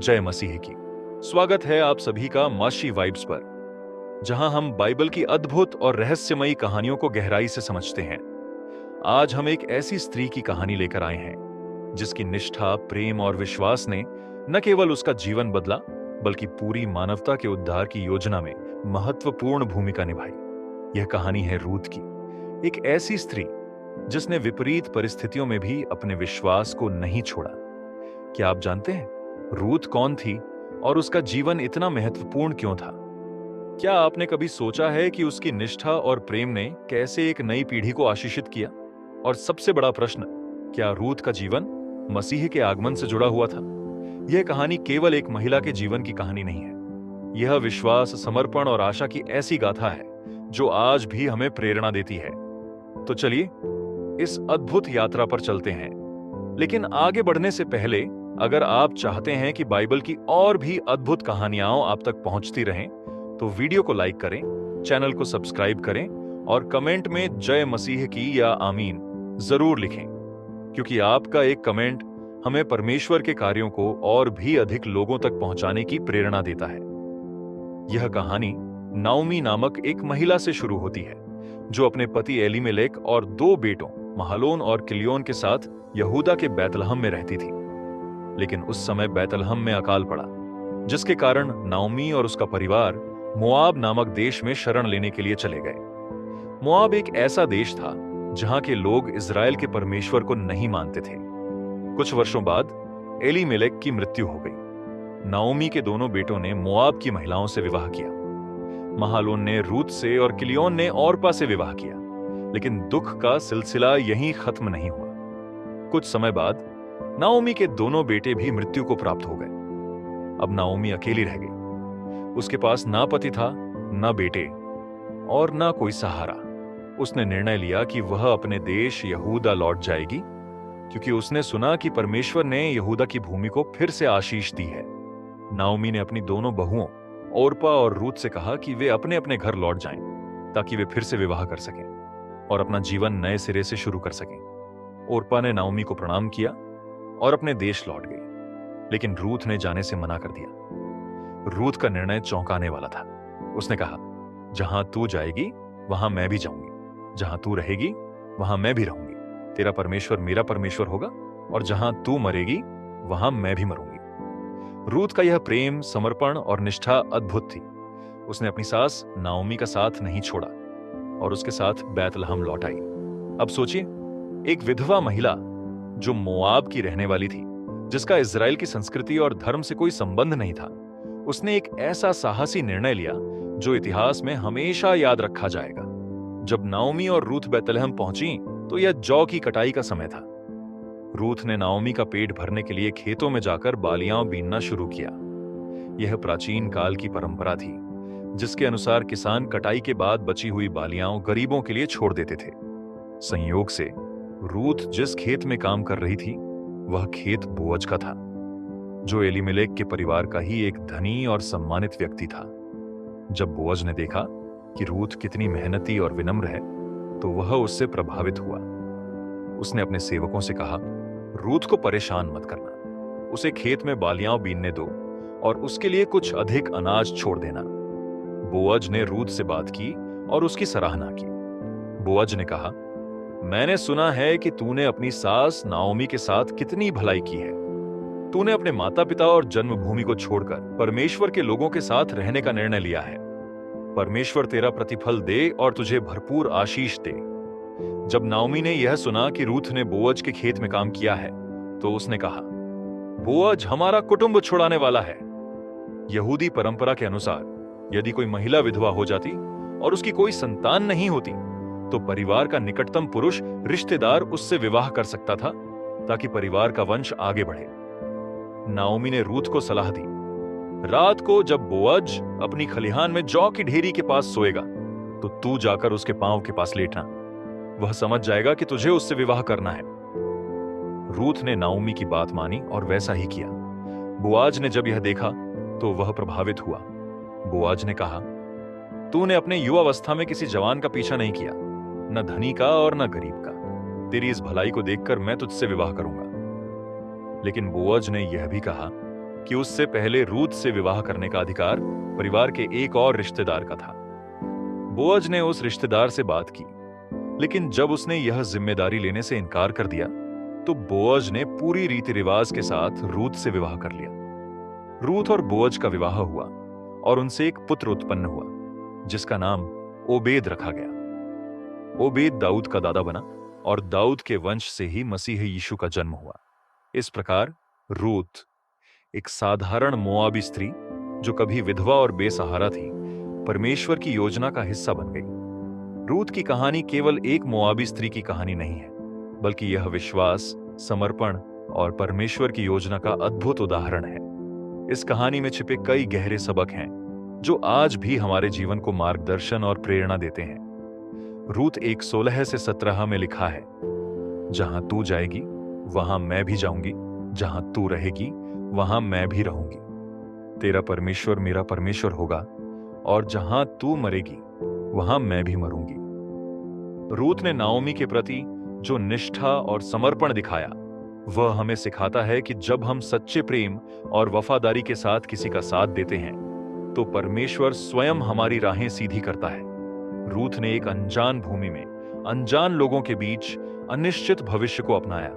जय मसीह की। स्वागत है आप सभी का माशी वाइब्स पर, जहां हम बाइबल की अद्भुत और रहस्यमयी कहानियों को गहराई से समझते हैं। आज हम एक ऐसी स्त्री की कहानी लेकर आए हैं जिसकी निष्ठा, प्रेम और विश्वास ने न केवल उसका जीवन बदला, बल्कि पूरी मानवता के उद्धार की योजना में महत्वपूर्ण भूमिका निभाई। यह कहानी है रूत की, एक ऐसी स्त्री जिसने विपरीत परिस्थितियों में भी अपने विश्वास को नहीं छोड़ा। क्या आप जानते हैं रूत कौन थी और उसका जीवन इतना महत्वपूर्ण क्यों था? क्या आपने कभी सोचा है कि उसकी निष्ठा और प्रेम ने कैसे एक नई पीढ़ी को आशीषित किया? और सबसे बड़ा प्रश्न, क्या रूत का जीवन मसीह के आगमन से जुड़ा हुआ था? यह कहानी केवल एक महिला के जीवन की कहानी नहीं है। यह विश्वास, समर्पण और आशा की ऐसी गाथा है जो आज भी हमें प्रेरणा देती है। तो चलिए इस अद्भुत यात्रा पर चलते हैं। लेकिन आगे बढ़ने से पहले, अगर आप चाहते हैं कि बाइबल की और भी अद्भुत कहानियां आप तक पहुंचती रहें, तो वीडियो को लाइक करें, चैनल को सब्सक्राइब करें और कमेंट में जय मसीह की या आमीन जरूर लिखें, क्योंकि आपका एक कमेंट हमें परमेश्वर के कार्यों को और भी अधिक लोगों तक पहुंचाने की प्रेरणा देता है। यह कहानी नाओमी नामक एक महिला से शुरू होती है, जो अपने पति एलीमेलेक और 2 बेटों महलोन और किलियोन के साथ यहूदा के बैतलहम में रहती थी। लेकिन उस समय बैतलहम में अकाल पड़ा, जिसके कारण नाओमी और उसका परिवार मोआब नामक देश में शरण लेने के लिए चले गए। मोआब एक ऐसा देश था जहां के लोग इज़राइल के परमेश्वर को नहीं मानते थे। कुछ वर्षों बाद एलीमेलेक की मृत्यु हो गई। नाओमी के दोनों बेटों ने मोआब की महिलाओं से विवाह किया। महलोन ने रूत से और किलियोन ने ओर्पा से विवाह किया। लेकिन दुख का सिलसिला यहीं खत्म नहीं हुआ। कुछ समय बाद नाओमी के दोनों बेटे भी मृत्यु को प्राप्त हो गए। अब नाओमी अकेली रह गई। उसके पास ना पति था, ना बेटे और ना कोई सहारा। उसने निर्णय लिया कि वह अपने देश यहूदा लौट जाएगी, क्योंकि उसने सुना कि परमेश्वर ने यहूदा की भूमि को फिर से आशीष दी है। नाओमी ने अपनी दोनों बहुओं ओर्पा और रूत से कहा कि वे अपने अपने घर लौट जाएं, ताकि वे फिर से विवाह कर सकें और अपना जीवन नए सिरे से शुरू कर सकें। ओर्पा ने नाओमी को प्रणाम किया और अपने देश लौट गई, लेकिन रूत ने जाने से मना कर दिया। रूत का निर्णय चौंकाने वाला था। उसने कहा, जहां तू जाएगी वहां मैं भी जाऊंगी, जहां तू रहेगी वहां मैं भी रहूंगी। तेरा परमेश्वर मेरा परमेश्वर होगा और जहां तू मरेगी वहां मैं भी मरूंगी। रूत का यह प्रेम, समर्पण और निष्ठा अद्भुत थी। उसने अपनी सास नाओमी का साथ नहीं छोड़ा और उसके साथ बैतलहम लौट आई। अब सोचिए, एक विधवा महिला जो मोआब की रहने वाली थी, जिसका इज़राइल की संस्कृति और धर्म से कोई संबंध नहीं था, उसने एक ऐसा साहसी निर्णय लिया जो इतिहास में हमेशा याद रखा जाएगा। जब नाओमी और रूत बैतलहम पहुंची तो यह जौ की कटाई का समय था। रूत ने नाओमी का पेट भरने के लिए खेतों में जाकर बालियां बीनना शुरू किया। यह प्राचीन काल की परंपरा थी, जिसके अनुसार किसान कटाई के बाद बची हुई बालियां गरीबों के लिए छोड़ देते थे। संयोग से रूत जिस खेत में काम कर रही थी, वह खेत बोअज का था, जो एलीमेलेक के परिवार का ही एक धनी और सम्मानित व्यक्ति था। जब बोअज ने देखा कि रूत कितनी मेहनती और विनम्र है, तो वह उससे प्रभावित हुआ। उसने अपने सेवकों से कहा, रूत को परेशान मत करना, उसे खेत में बालियां बीनने दो और उसके लिए कुछ अधिक अनाज छोड़ देना। बोअज ने रूत से बात की और उसकी सराहना की। बोअज ने कहा, मैंने सुना है कि तूने अपनी सास नाओमी के साथ कितनी भलाई की है। तूने अपने माता पिता और जन्मभूमि को छोड़कर परमेश्वर के लोगों के साथ रहने का निर्णय लिया है। परमेश्वर तेरा प्रतिफल दे और तुझे भरपूर आशीष दे। जब नाओमी ने यह सुना कि रूत ने बोअज के खेत में काम किया है, तो उसने कहा, बोअज हमारा कुटुंब छुड़ाने वाला है। यहूदी परंपरा के अनुसार यदि कोई महिला विधवा हो जाती और उसकी कोई संतान नहीं होती, तो परिवार का निकटतम पुरुष रिश्तेदार उससे विवाह कर सकता था, ताकि परिवार का वंश आगे बढ़े। नाओमी ने रूत को सलाह दी, रात को जब बोअज अपनी खलिहान में जौ की ढेरी के पास सोएगा, तो तू जाकर उसके पांव के पास लेटना। वह समझ जाएगा कि तुझे उससे विवाह करना है। रूत ने नाओमी की बात मानी और वैसा ही किया। बोआज ने जब यह देखा तो वह प्रभावित हुआ। बोआज ने कहा, तूने अपने युवावस्था में किसी जवान का पीछा नहीं किया, न धनी का और न गरीब का। तेरी इस भलाई को देखकर मैं तुझसे विवाह करूंगा। लेकिन बोअज ने यह भी कहा, कि उससे पहले रूथ से विवाह करने का अधिकार परिवार के एक और रिश्तेदार का था। बोअज ने उस रिश्तेदार से बात की, लेकिन जब उसने यह जिम्मेदारी लेने से इनकार कर दिया, तो बोअज ने पूरी रीति रिवाज के साथ रूथ से विवाह कर लिया। रूथ और बोअज का विवाह हुआ और उनसे एक पुत्र उत्पन्न हुआ, जिसका नाम ओबेद रखा गया। ओबेद दाऊद का दादा बना और दाऊद के वंश से ही मसीह यीशु का जन्म हुआ। इस प्रकार रूथ, एक साधारण मोआबी स्त्री जो कभी विधवा और बेसहारा थी, परमेश्वर की योजना का हिस्सा बन गई। रूथ की कहानी केवल एक मोआबी स्त्री की कहानी नहीं है, बल्कि यह विश्वास, समर्पण और परमेश्वर की योजना का अद्भुत उदाहरण है। इस कहानी में छिपे कई गहरे सबक हैं जो आज भी हमारे जीवन को मार्गदर्शन और प्रेरणा देते हैं। रूथ 1:16-17 में लिखा है, जहां तू जाएगी वहां मैं भी जाऊंगी, जहां तू रहेगी वहां मैं भी रहूंगी। तेरा परमेश्वर मेरा परमेश्वर होगा और जहां तू मरेगी वहां मैं भी मरूंगी। रूथ ने नाओमी के प्रति जो निष्ठा और समर्पण दिखाया, वह हमें सिखाता है कि जब हम सच्चे प्रेम और वफादारी के साथ किसी का साथ देते हैं, तो परमेश्वर स्वयं हमारी राहें सीधी करता है। रूथ ने एक अनजान भूमि में, अनजान लोगों के बीच अनिश्चित भविष्य को अपनाया।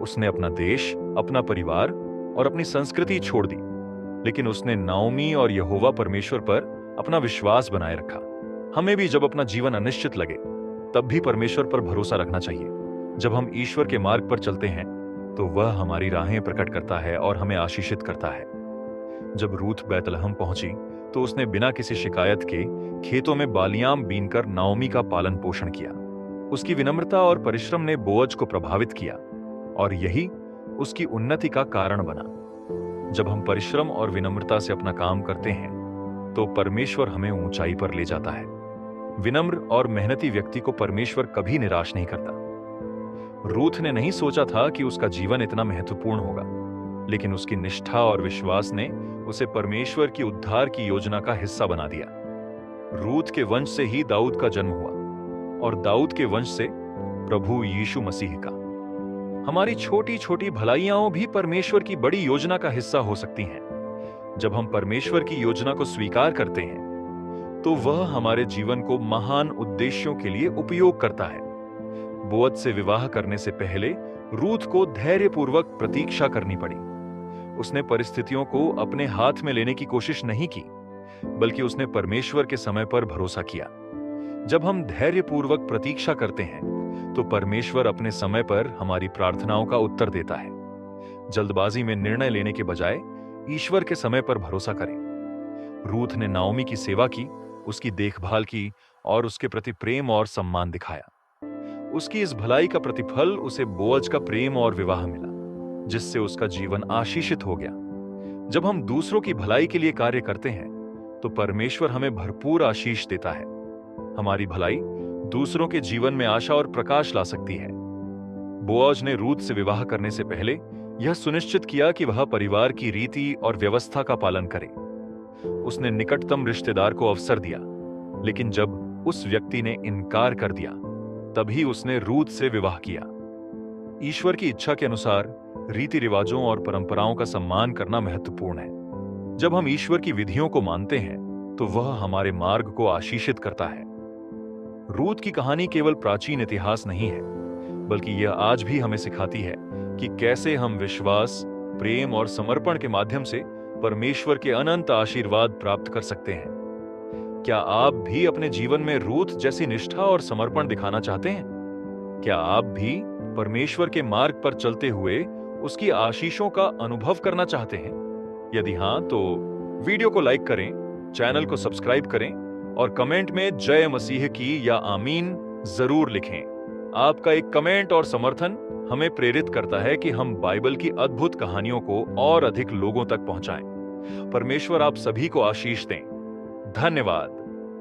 उसने अपना देश, अपना परिवार और अपनी संस्कृति छोड़ दी, लेकिन उसने नाओमी और यहोवा परमेश्वर पर अपना विश्वास बनाए रखा। हमें भी जब अपना जीवन अनिश्चित लगे, तब भी परमेश्वर पर भरोसा रखना चाहिए। जब हम ईश्वर के मार्ग पर चलते हैं, तो वह हमारी राहें प्रकट करता है और हमें आशीषित करता है। जब रूथ बैतलहम पहुंची, तो उसने बिना किसी शिकायत के खेतों में बालियाम बीनकर नाओमी का पालन पोषण किया। उसकी विनम्रता और परिश्रम ने बोअज को प्रभावित किया और यही उसकी उन्नति का कारण बना। जब हम परिश्रम और विनम्रता से अपना काम करते हैं, तो परमेश्वर हमें ऊंचाई पर ले जाता है। विनम्र और मेहनती व्यक्ति को परमेश्वर कभी निराश नहीं करता। रूथ ने नहीं सोचा था कि उसका जीवन इतना महत्वपूर्ण होगा, लेकिन उसकी निष्ठा और विश्वास ने उसे परमेश्वर की उद्धार की योजना का हिस्सा बना दिया। रूथ के वंश से ही दाऊद का जन्म हुआ और दाऊद के वंश से प्रभु यीशु मसीह का। हमारी छोटी छोटी भलाइयां भी परमेश्वर की बड़ी योजना का हिस्सा हो सकती हैं। जब हम परमेश्वर की योजना को स्वीकार करते हैं, तो वह हमारे जीवन को महान उद्देश्यों के लिए उपयोग करता है। बोअज से विवाह करने से पहले रूथ को धैर्यपूर्वक प्रतीक्षा करनी पड़ी। उसने परिस्थितियों को अपने हाथ में लेने की कोशिश नहीं की, बल्कि उसने परमेश्वर के समय पर भरोसा किया। जब हम धैर्यपूर्वक प्रतीक्षा करते हैं, तो परमेश्वर अपने समय पर हमारी प्रार्थनाओं का उत्तर देता है। जल्दबाजी में निर्णय लेने के बजाय ईश्वर के समय पर भरोसा करें। रूथ ने नाओमी की सेवा की, उसकी देखभाल की और उसके प्रति प्रेम और सम्मान दिखाया। उसकी इस भलाई का प्रतिफल उसे बोअज का प्रेम और विवाह मिला, जिससे उसका जीवन आशीषित हो गया। जब हम दूसरों की भलाई के लिए कार्य करते हैं, तो परमेश्वर हमें भरपूर आशीष देता है। हमारी भलाई दूसरों के जीवन में आशा और प्रकाश ला सकती है। बोअज ने रूथ से विवाह करने से पहले यह सुनिश्चित किया कि वह परिवार की रीति और व्यवस्था का पालन करे। उसने निकटतम रिश्तेदार को अवसर दिया, लेकिन जब उस व्यक्ति ने इनकार कर दिया, तभी उसने रूथ से विवाह किया। ईश्वर की इच्छा के अनुसार रीति रिवाजों और परंपराओं का सम्मान करना महत्वपूर्ण है। जब हम ईश्वर की विधियों को मानते हैं, तो वह हमारे मार्ग को आशीषित करता है। रूथ की कहानी केवल प्राचीन इतिहास नहीं है, बल्कि यह आज भी हमें सिखाती है कि कैसे हम विश्वास, प्रेम और समर्पण के माध्यम से परमेश्वर के अनंत आशीर्वाद प्राप्त कर सकते हैं। क्या आप भी अपने जीवन में रूथ जैसी निष्ठा और समर्पण दिखाना चाहते हैं? क्या आप भी परमेश्वर के मार्ग पर चलते हुए उसकी आशीषों का अनुभव करना चाहते हैं? यदि हां, तो वीडियो को लाइक करें, चैनल को सब्सक्राइब करें और कमेंट में जय मसीह की या आमीन जरूर लिखें। आपका एक कमेंट और समर्थन हमें प्रेरित करता है कि हम बाइबल की अद्भुत कहानियों को और अधिक लोगों तक पहुंचाएं। परमेश्वर आप सभी को आशीष दें। धन्यवाद।